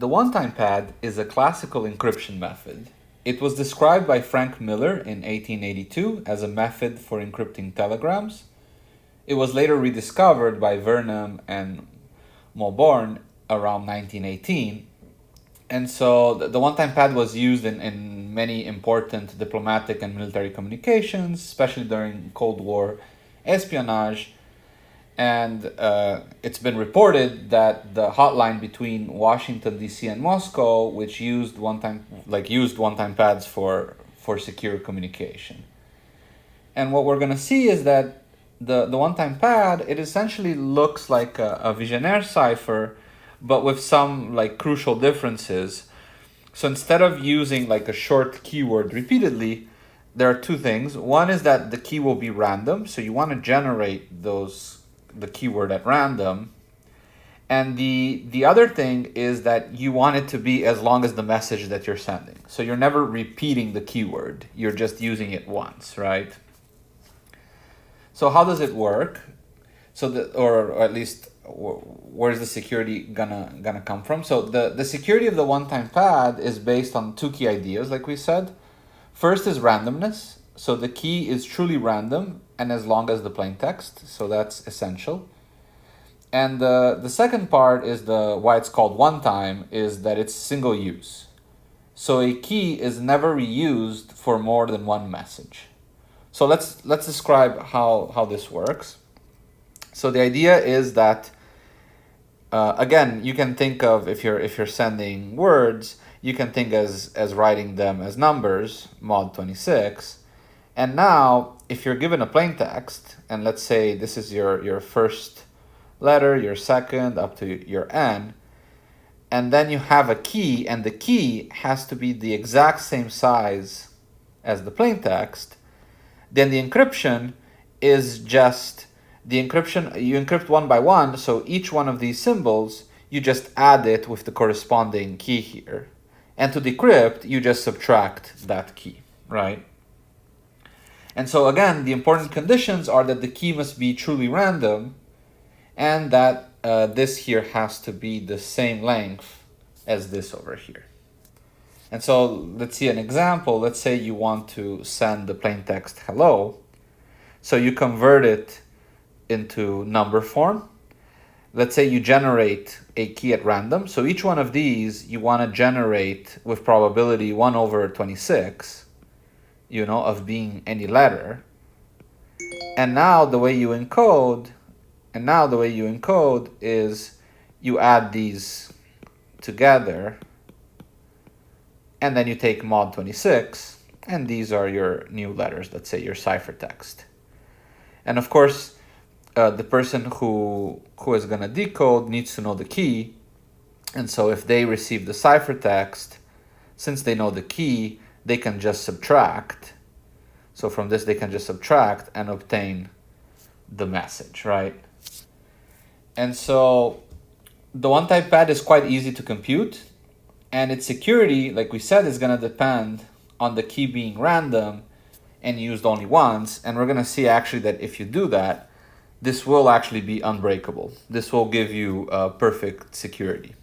the one-time pad is a classical encryption method. It was described by Frank Miller in 1882 as a method for encrypting telegrams. It was later rediscovered by Vernem and Molborn around 1918. And so the one-time pad was used in many important diplomatic and military communications, especially during Cold War espionage. And it's been reported that the hotline between Washington D.C. and Moscow, which used one-time pads for secure communication. And what we're going to see is that the one-time pad, it essentially looks like a Vigenère cipher, but with some like crucial differences. So instead of using like a short keyword repeatedly, there are two things. One is that the key will be random, so you want to generate the keyword at random. And the other thing is that you want it to be as long as the message that you're sending. So you're never repeating the keyword, you're just using it once, right? So how does it work? So or at least where's the security gonna come from? So the security of the one-time pad is based on two key ideas, like we said. First is randomness. So the key is truly random and as long as the plain text. So that's essential. And the second part is why it's called one-time is that it's single use. So a key is never reused for more than one message. So let's describe how this works. So the idea is that again, you can think of if you're sending words, you can think as writing them as numbers, mod 26. And now if you're given a plain text, and let's say this is your first letter, your second, up to your n, and then you have a key, and the key has to be the exact same size as the plain text, then the encryption is just the encryption. You encrypt one by one, so each one of these symbols, you just add it with the corresponding key here. And to decrypt, you just subtract that key, right? And so again, the important conditions are that the key must be truly random and that this here has to be the same length as this over here. And so let's see an example. Let's say you want to send the plain text hello. So you convert it into number form. Let's say you generate a key at random. So each one of these you want to generate with probability 1 over 26, of being any letter. And now the way you encode is you add these together, and then you take mod 26, and these are your new letters, let's say your ciphertext. And of course, the person who is going to decode needs to know the key. And so if they receive the ciphertext, since they know the key, they can just subtract. So from this, they can just subtract and obtain the message, right? And so the one-time pad is quite easy to compute. And its security, like we said, is going to depend on the key being random and used only once. And we're going to see actually that if you do that, this will actually be unbreakable. This will give you perfect security.